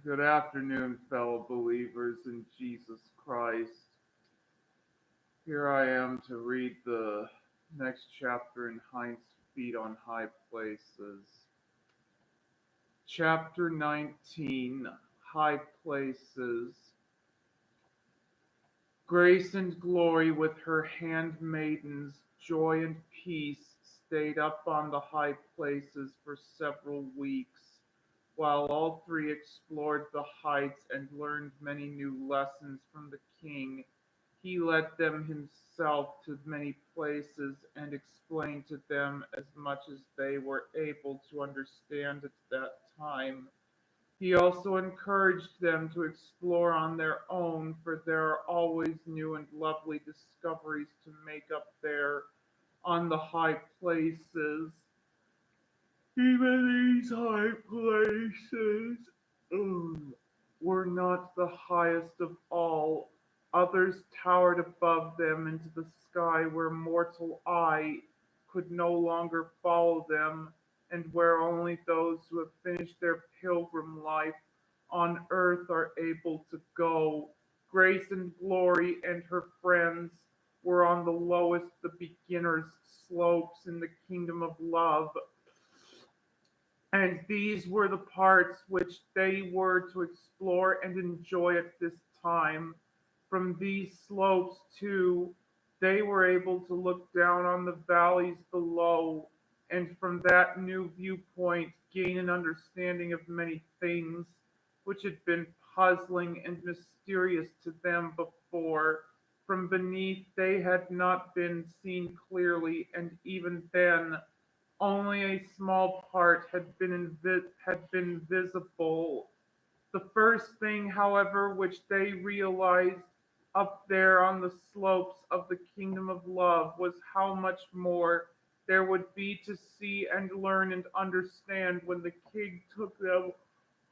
Good afternoon, fellow believers in Jesus Christ. Here I am to read the next chapter in Hinds' Feet on High Places. Chapter 19, High Places. Grace and Glory with her handmaidens, Joy and Peace, stayed up on the high places for several weeks, while all three explored the heights and learned many new lessons from the king. He led them himself to many places and explained to them as much as they were able to understand at that time. He also encouraged them to explore on their own, for there are always new and lovely discoveries to make up there on the high places. Even these high places were not the highest of all. Others towered above them into the sky where mortal eye could no longer follow them, and where only those who have finished their pilgrim life on earth are able to go. Grace and Glory and her friends were on the lowest, the beginner's slopes in the kingdom of love, and these were the parts which they were to explore and enjoy at this time. From these slopes, too, they were able to look down on the valleys below, and from that new viewpoint gain an understanding of many things which had been puzzling and mysterious to them before. From beneath they had not been seen clearly, and even then only a small part had been visible. The first thing, however, which they realized up there on the slopes of the kingdom of love was how much more there would be to see and learn and understand when the king took them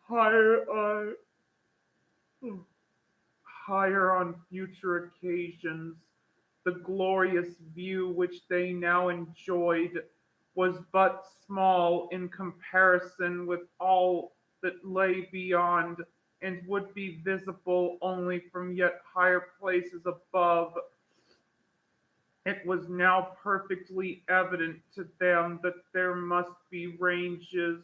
higher on higher on future occasions. The glorious view which they now enjoyed was but small in comparison with all that lay beyond, and would be visible only from yet higher places above. It was now perfectly evident to them that there must be ranges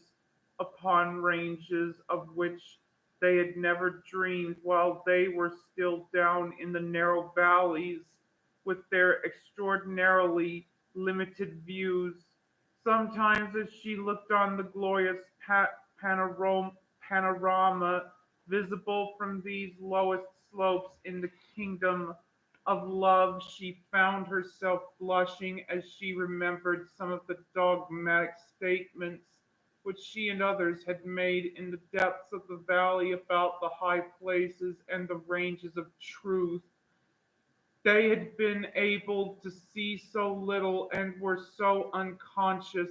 upon ranges of which they had never dreamed while they were still down in the narrow valleys with their extraordinarily limited views. Sometimes, as she looked on the glorious panorama visible from these lowest slopes in the kingdom of love, she found herself blushing as she remembered some of the dogmatic statements which she and others had made in the depths of the valley about the high places and the ranges of truth. They had been able to see so little and were so unconscious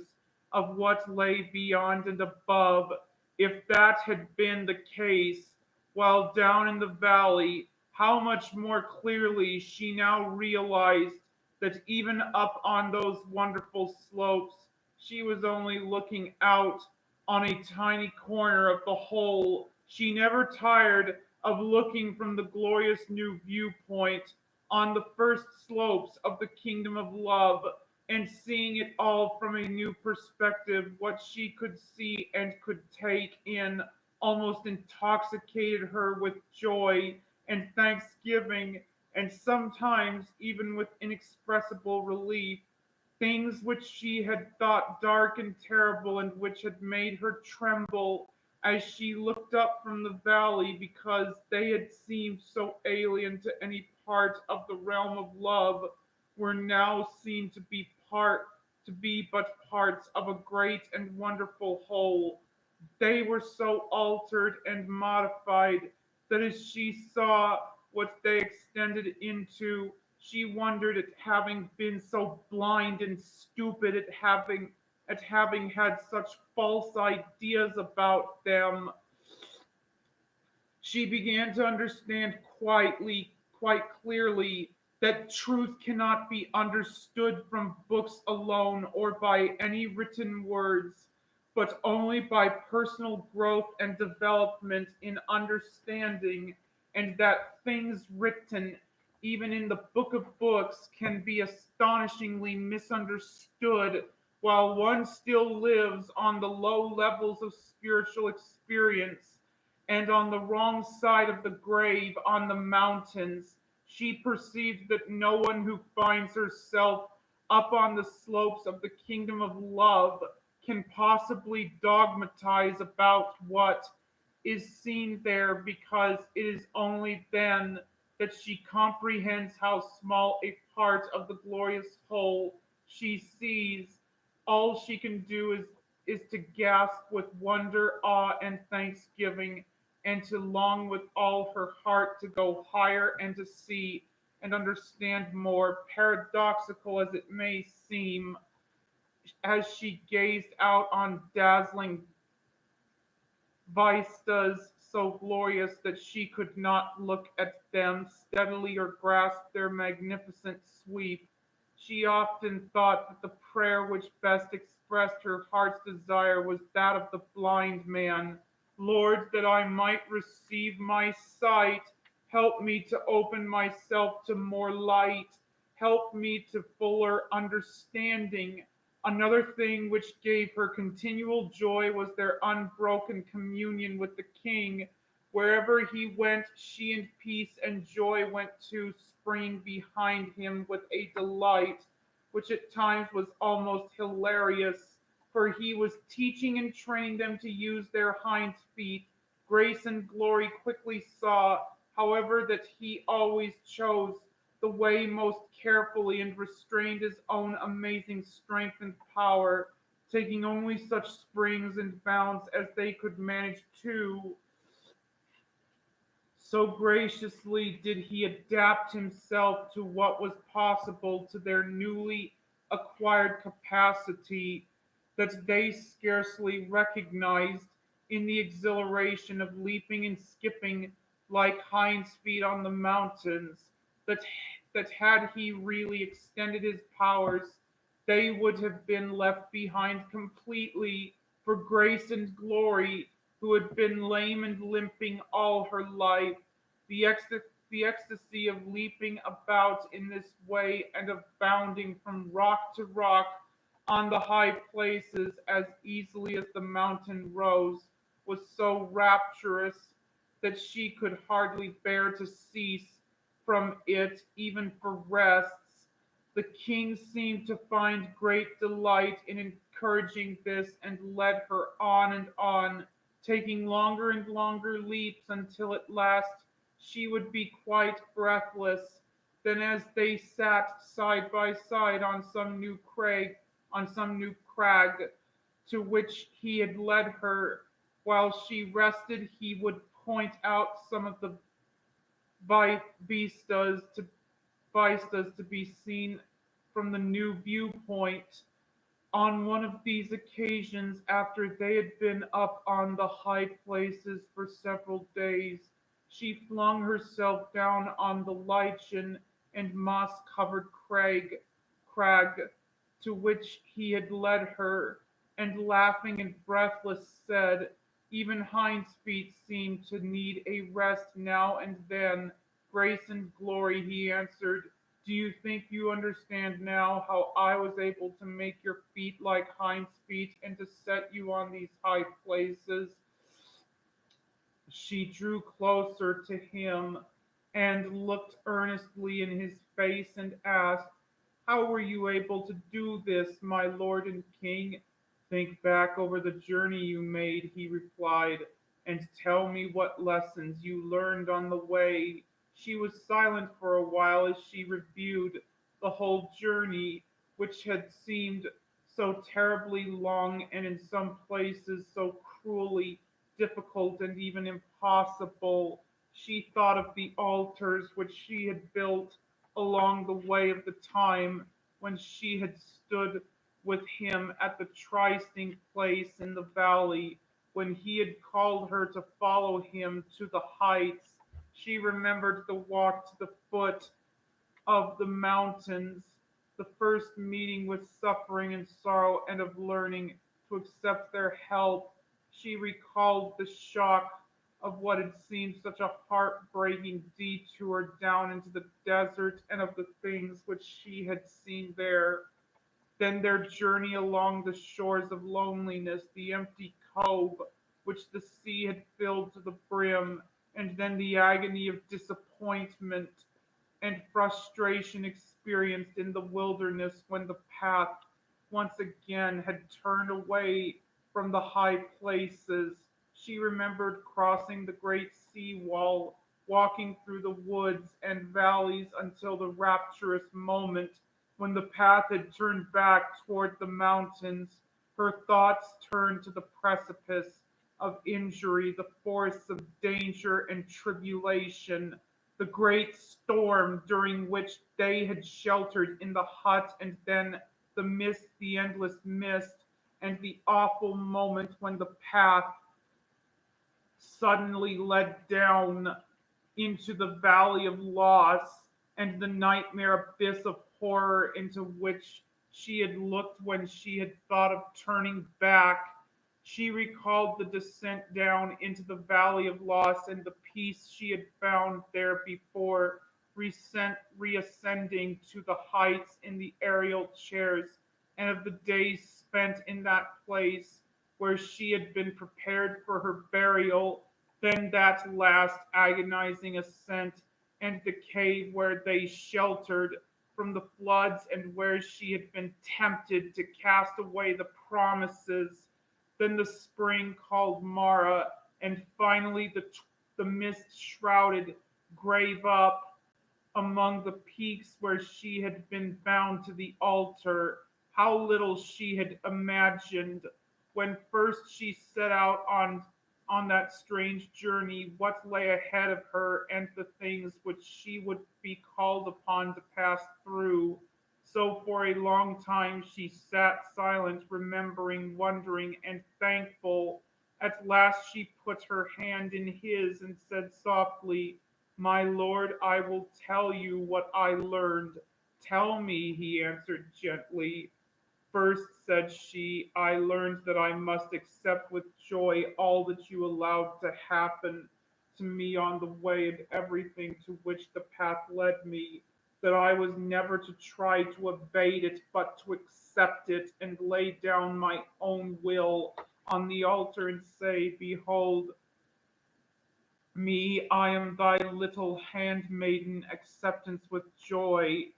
of what lay beyond and above. If that had been the case, while down in the valley, how much more clearly she now realized that even up on those wonderful slopes, she was only looking out on a tiny corner of the whole. She never tired of looking from the glorious new viewpoint on the first slopes of the kingdom of love, and seeing it all from a new perspective. What she could see and could take in almost intoxicated her with joy and thanksgiving, and sometimes even with inexpressible relief. Things which she had thought dark and terrible, and which had made her tremble as she looked up from the valley because they had seemed so alien to any part of the realm of love, were now seen to be but parts of a great and wonderful whole. They were so altered and modified that as she saw what they extended into, she wondered at having been so blind and stupid, at having had such false ideas about them. She began to understand quite clearly, that truth cannot be understood from books alone or by any written words. but only by personal growth and development in understanding, and that things written, even in the book of books, can be astonishingly misunderstood while one still lives on the low levels of spiritual experience and on the wrong side of the grave on the mountains. She perceived that no one who finds herself up on the slopes of the kingdom of love can possibly dogmatize about what is seen there because it is only then that she comprehends how small a part of the glorious whole she sees. All she can do is to gasp with wonder, awe, and thanksgiving, and to long with all her heart to go higher and to see and understand more, paradoxical as it may seem, as she gazed out on dazzling vistas so glorious that she could not look at them steadily or grasp their magnificent sweep. She often thought that the prayer which best expressed her heart's desire was that of the blind man. Lord, that I might receive my sight, help me to open myself to more light, help me to fuller understanding. Another thing which gave her continual joy was their unbroken communion with the king. Wherever he went, she and peace and joy went to, springing behind him with a delight which at times was almost hilarious, for he was teaching and training them to use their hind feet. Grace and Glory quickly saw, however, that he always chose the way most carefully and restrained his own amazing strength and power, taking only such springs and bounds as they could manage to. So graciously did he adapt himself to what was possible to their newly acquired capacity that they scarcely recognized in the exhilaration of leaping and skipping like hinds feet on the mountains, that, that had he really extended his powers, they would have been left behind completely, for Grace and Glory, who had been lame and limping all her life, the ecstasy of leaping about in this way and of bounding from rock to rock on the high places as easily as the mountain rose, was so rapturous that she could hardly bear to cease from it even for rests. The king seemed to find great delight in encouraging this and led her on and on, taking longer and longer leaps until at last she would be quite breathless. Then, as they sat side by side on some new crag to which he had led her, while she rested, he would point out some of the vistas to vistas to be seen from the new viewpoint. On one of these occasions, after they had been up on the high places for several days, she flung herself down on the lichen and moss covered crag to which he had led her, and laughing and breathless said, even Hind's feet seemed to need a rest now and then. Grace and Glory, he answered, do you think you understand now how I was able to make your feet like hinds feet and to set you on these high places? She drew closer to him and looked earnestly in his face and asked, how were you able to do this, my lord and king? Think back over the journey you made, he replied, and tell me what lessons you learned on the way. She was silent for a while as she reviewed the whole journey, which had seemed so terribly long and in some places so cruelly difficult and even impossible. She thought of the altars which she had built along the way of the time when she had stood with him at the trysting place in the valley, when he had called her to follow him to the heights. She remembered the walk to the foot of the mountains, the first meeting with suffering and sorrow and of learning, to accept their help. She recalled the shock of what had seemed such a heartbreaking detour down into the desert and of the things which she had seen there. Then their journey along the shores of loneliness, the empty cove which the sea had filled to the brim, and then the agony of disappointment and frustration experienced in the wilderness when the path once again had turned away from the high places. She remembered crossing the great sea wall, walking through the woods and valleys until the rapturous moment when the path had turned back toward the mountains. Her thoughts turned to the precipice of injury, the force of danger and tribulation, the great storm during which they had sheltered in the hut, and then the mist, the endless mist, and the awful moment when the path suddenly led down into the valley of loss and the nightmare abyss of horror into which she had looked when she had thought of turning back. She recalled the descent down into the valley of loss and the peace she had found there before reascending to the heights in the aerial chairs, and of the days spent in that place where she had been prepared for her burial, then that last agonizing ascent, and the cave where they sheltered from the floods, and where she had been tempted to cast away the promises, then the spring called Mara, and finally the mist shrouded grave up among the peaks where she had been bound to the altar. How little she had imagined when first she set out on that strange journey what lay ahead of her and the things which she would be called upon to pass through. So for a long time she sat silent, remembering, wondering, and thankful. At last she put her hand in his and said softly, "My lord, I will tell you what I learned." "Tell me," he answered gently. "First," said she, "I learned that I must accept with joy all that you allowed to happen to me on the way and everything to which the path led me, that I was never to try to evade it, but to accept it and lay down my own will on the altar and say, 'Behold me, I am thy little handmaiden, acceptance with joy.'"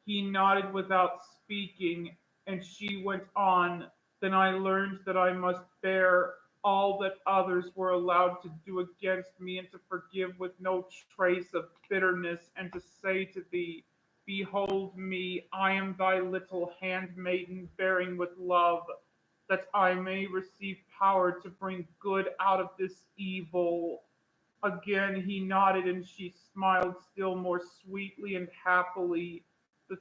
He nodded without speaking, and she went on. "Then I learned that I must bear all that others were allowed to do against me, and to forgive with no trace of bitterness, and to say to thee, 'Behold me, I am thy little handmaiden, bearing with love, that I may receive power to bring good out of this evil.'" Again he nodded, and she smiled still more sweetly and happily. The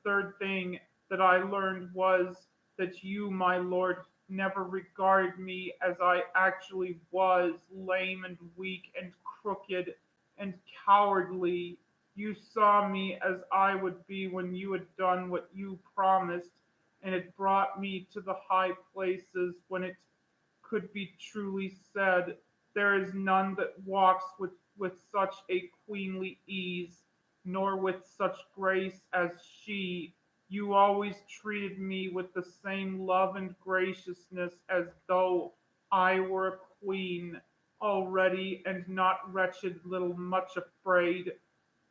third thing that I learned was that you, my lord, never regarded me as I actually was, lame and weak and crooked and cowardly. You saw me as I would be when you had done what you promised, and it brought me to the high places when it could be truly said, "There is none that walks with such a queenly ease, nor with such grace as she." You always treated me with the same love and graciousness as though I were a queen already, and not wretched little much afraid.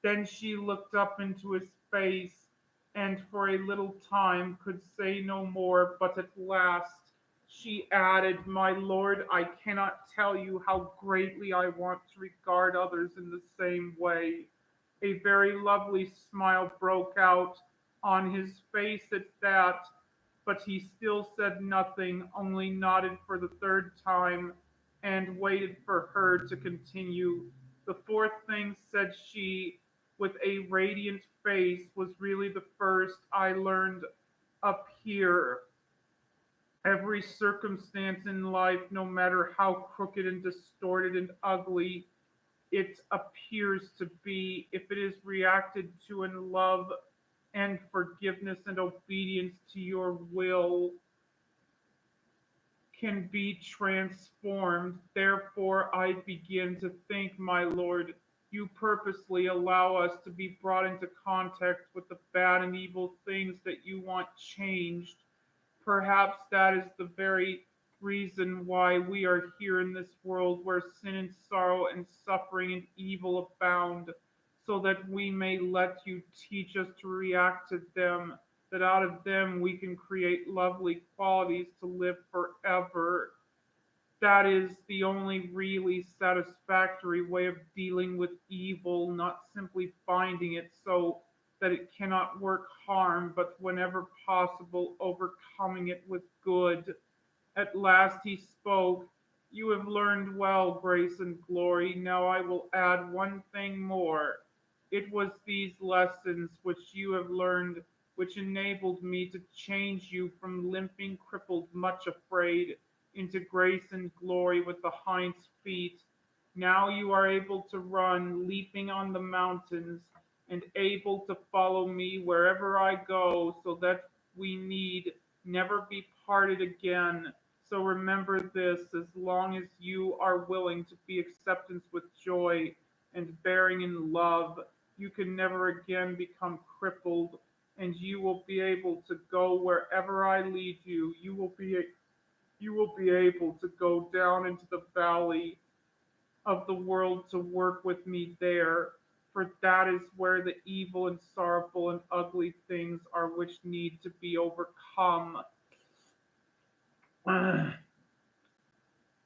Then she looked up into his face, and for a little time could say no more, but at last she added, "My lord, I cannot tell you how greatly I want to regard others in the same way." A very lovely smile broke out on his face at that, but he still said nothing, only nodded for the third time, and waited for her to continue. "The fourth thing," said she, with a radiant face, "was really the first. I learned up here every circumstance in life, no matter how crooked and distorted and ugly it appears to be, if it is reacted to in love and forgiveness and obedience to your will, can be transformed. Therefore, I begin to think, my Lord, you purposely allow us to be brought into contact with the bad and evil things that you want changed. Perhaps that is the very reason why we are here in this world where sin and sorrow and suffering and evil abound, so that we may let you teach us to react to them, that out of them we can create lovely qualities to live forever. That is the only really satisfactory way of dealing with evil, not simply finding it so that it cannot work harm, but whenever possible, overcoming it with good. At last he spoke. You have learned well, grace and glory. Now I will add one thing more. It was these lessons which you have learned which enabled me to change you from limping, crippled, much afraid, into grace and glory with the hinds feet. Now you are able to run, leaping on the mountains, and able to follow me wherever I go, so that we need never be parted again. So remember this, as long as you are willing to be acceptance with joy and bearing in love, you can never again become crippled, and you will be able to go wherever I lead you. You will be able to go down into the valley of the world to work with me there, for that is where the evil and sorrowful and ugly things are which need to be overcome.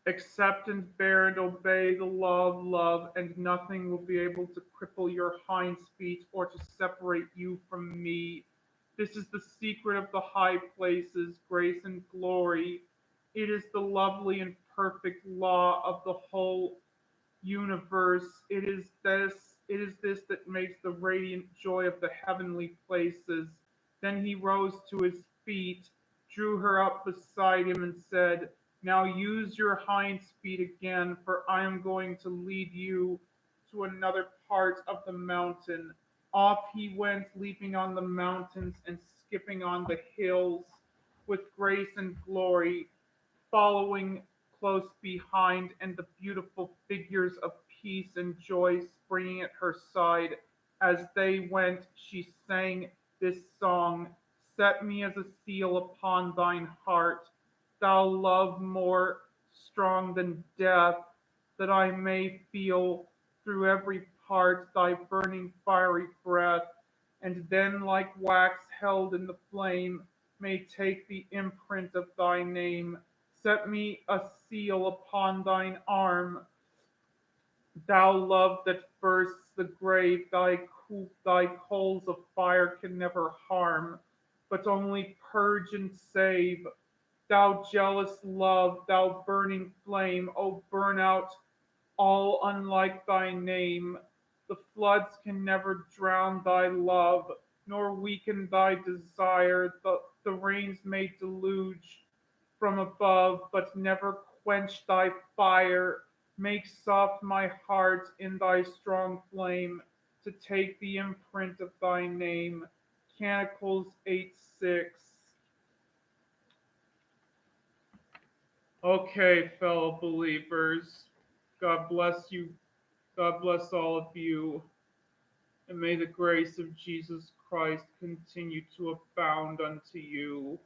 Accept and bear and obey the law of love, and nothing will be able to cripple your hinds feet or to separate you from me. This is the secret of the high places, grace and glory. It is the lovely and perfect law of the whole universe. It is this that makes the radiant joy of the heavenly places. Then he rose to his feet, drew her up beside him, and said, now use your hinds feet again, for I am going to lead you to another part of the mountain. Off he went, leaping on the mountains and skipping on the hills with grace and glory, following close behind, and the beautiful figures of peace and joy springing at her side. As they went, she sang this song: set me as a seal upon thine heart, thou love more strong than death, that I may feel through every part thy burning fiery breath, and then like wax held in the flame may take the imprint of thy name. Set me a seal upon thine arm, thou love that bursts the grave, thy coals of fire can never harm, but only purge and save. Thou jealous love, thou burning flame, O burn out all unlike thy name. The floods can never drown thy love, nor weaken thy desire. The rains may deluge from above, but never quench thy fire. Make soft my heart in thy strong flame, to take the imprint of thy name. Canticles 8:6. Okay, fellow believers, God bless you. God bless all of you. And may the grace of Jesus Christ continue to abound unto you.